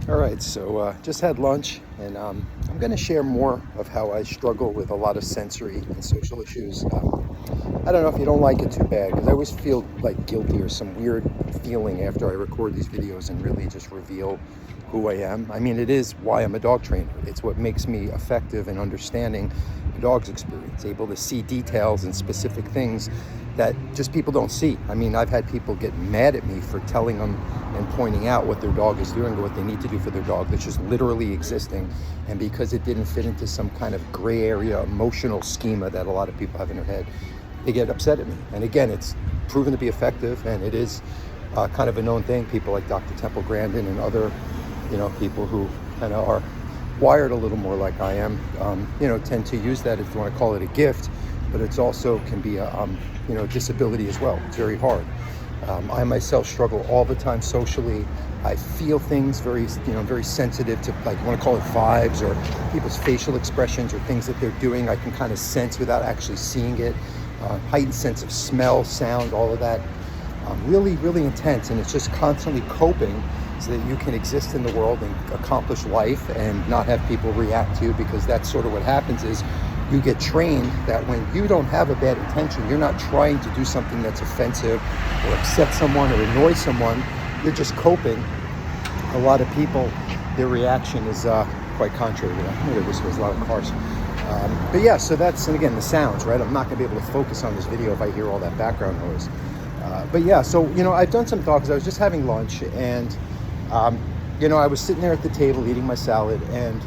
All right, so just had lunch, and I'm going to share more of how I struggle with a lot of sensory and social issues. I don't know if you don't like it too bad, because I always feel like guilty or some weird feeling after I record these videos and really just reveal who I am. I mean, it is why I'm a dog trainer. It's what makes me effective in understanding the dog's experience, able to see details and specific things that just people don't see. I mean, I've had people get mad at me for telling them and pointing out what their dog is doing or what they need to do for their dog that's just literally existing. And because it didn't fit into some kind of gray area emotional schema that a lot of people have in their head, they get upset at me. And again, it's proven to be effective, and it is kind of a known thing. People like Dr. Grandin and other, people who kind of are wired a little more like I am, tend to use that, if you want to call it a gift, but it's also can be a disability as well. It's very hard. I myself struggle all the time socially. I feel things very sensitive to, like, you want to call it vibes or people's facial expressions or things that they're doing. I can kind of sense without actually seeing it. Heightened sense of smell, sound, all of that. Really, really intense, and it's just constantly coping so that you can exist in the world and accomplish life and not have people react to you, because that's sort of what happens is you get trained that when you don't have a bad intention, you're not trying to do something that's offensive or upset someone or annoy someone, you're just coping. A lot of people, their reaction is quite contrary to that. There's a lot of cars. But yeah, so that's, and again, the sounds, right? I'm not gonna be able to focus on this video if I hear all that background noise. But yeah, so, I've done some thoughts. I was just having lunch, and, I was sitting there at the table eating my salad, and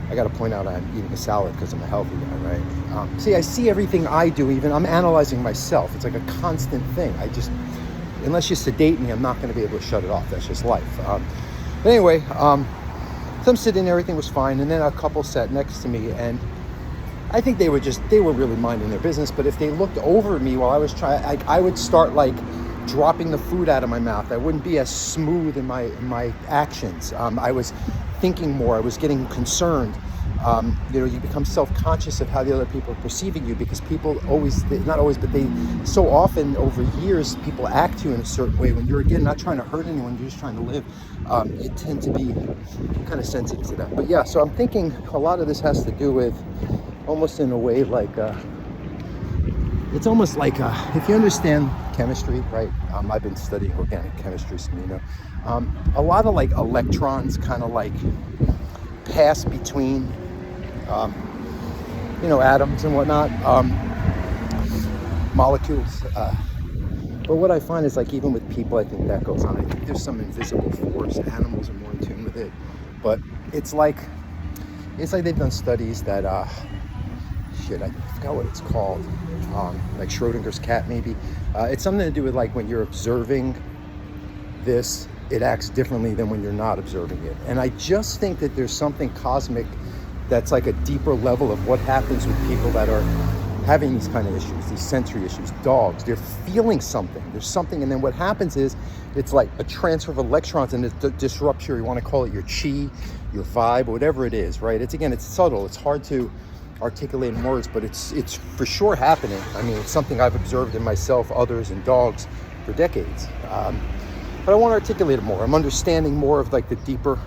I got to point out I'm eating a salad because I'm a healthy guy, right? I see everything I do, even I'm analyzing myself. It's like a constant thing. Unless you sedate me, I'm not going to be able to shut it off. That's just life. But anyway, so I'm sitting there, everything was fine. And then a couple sat next to me, and I think they were really minding their business. But if they looked over at me while I was trying, I would start like dropping the food out of my mouth. I wouldn't be as smooth in my actions. I was thinking more. I was getting concerned. You become self-conscious of how the other people are perceiving you, because people not always, but they so often over years, people act to you in a certain way when you're, again, not trying to hurt anyone, you're just trying to live. You tend to be kind of sensitive to that. But yeah, so I'm thinking a lot of this has to do with almost in a way like, it's almost like if you understand chemistry, right? I've been studying organic chemistry, so a lot of like electrons kind of like pass between atoms and whatnot, molecules. But what I find is, like, even with people, I think that goes on. I think there's some invisible force. Animals are more in tune with it. But it's like they've done studies that I forgot what it's called. Like Schrodinger's cat, maybe. It's something to do with, like, when you're observing this, it acts differently than when you're not observing it. And I just think that there's something cosmic that's like a deeper level of what happens with people that are having these kind of issues, these sensory issues. Dogs, they're feeling something. There's something, and then what happens is it's like a transfer of electrons, and it disrupts you want to call it your chi, your vibe, whatever it is, right? It's subtle. It's hard to articulate in words, but it's for sure happening. I mean, it's something I've observed in myself, others, and dogs for decades. But I want to articulate it more. I'm understanding more of like the deeper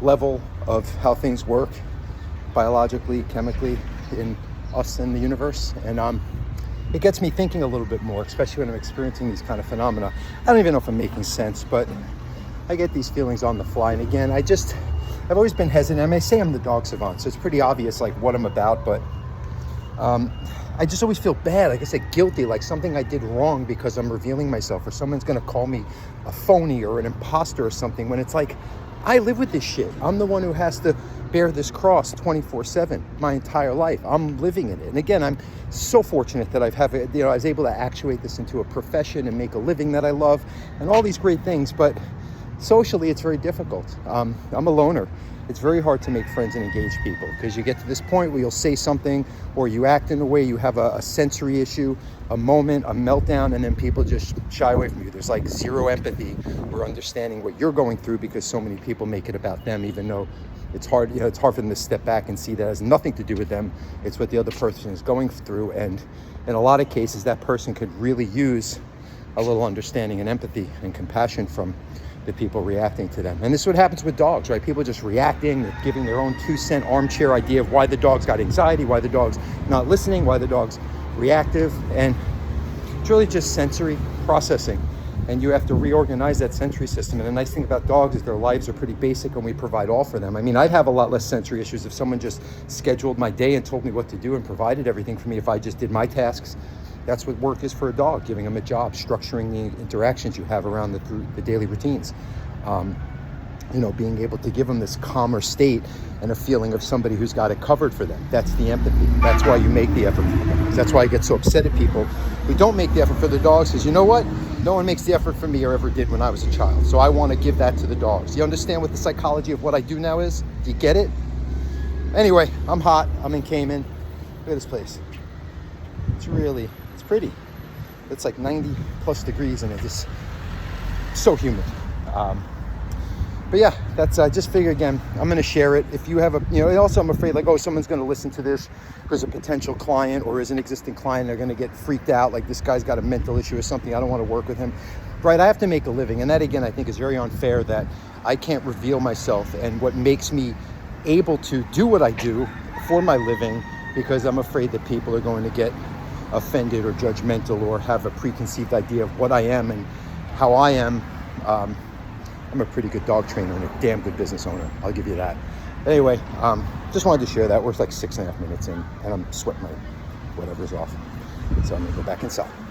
level of how things work biologically, chemically in us and the universe. And it gets me thinking a little bit more, especially when I'm experiencing these kind of phenomena. I don't even know if I'm making sense, but I get these feelings on the fly. And again, I've always been hesitant. I may say I'm the dog savant, so it's pretty obvious like what I'm about, but I just always feel bad, like I said, guilty, like something I did wrong because I'm revealing myself, or someone's gonna call me a phony or an imposter or something, when it's like, I live with this shit. I'm the one who has to bear this cross 24/7 my entire life. I'm living in it. And again, I'm so fortunate that I was able to actuate this into a profession and make a living that I love and all these great things, but socially it's very difficult. I'm a loner. It's very hard to make friends and engage people, because you get to this point where you'll say something or you act in a way, you have a sensory issue, a moment, a meltdown, and then people just shy away from you. There's like zero empathy or understanding what you're going through, because so many people make it about them, even though it's hard, it's hard for them to step back and see that it has nothing to do with them. It's what the other person is going through. And in a lot of cases, that person could really use a little understanding and empathy and compassion from the people reacting to them. And this is what happens with dogs, right? People just reacting, they're giving their own 2-cent armchair idea of why the dog's got anxiety, why the dog's not listening, why the dog's reactive. And it's really just sensory processing. And you have to reorganize that sensory system. And the nice thing about dogs is their lives are pretty basic and we provide all for them. I mean, I'd have a lot less sensory issues if someone just scheduled my day and told me what to do and provided everything for me if I just did my tasks. That's what work is for a dog, giving them a job, structuring the interactions you have around the daily routines. Being able to give them this calmer state and a feeling of somebody who's got it covered for them. That's the empathy. That's why you make the effort for the dogs. That's why I get so upset at people who don't make the effort for the dogs, because you know what? No one makes the effort for me or ever did when I was a child. So I want to give that to the dogs. You understand what the psychology of what I do now is? Do you get it? Anyway, I'm hot. I'm in Cayman. Look at this place. It's pretty. It's like 90 plus degrees and it is so humid. But yeah, that's, I just figure again, I'm going to share it. If you have and also I'm afraid like, someone's going to listen to this because a potential client or is an existing client, they're going to get freaked out. Like this guy's got a mental issue or something. I don't want to work with him. Right. I have to make a living. And that again, I think is very unfair that I can't reveal myself and what makes me able to do what I do for my living, because I'm afraid that people are going to get offended or judgmental or have a preconceived idea of what I am and how I am. I'm a pretty good dog trainer and a damn good business owner. I'll give you that. Anyway, just wanted to share that. We're like 6.5 minutes in and I'm sweating my whatever's off. So I'm gonna go back inside.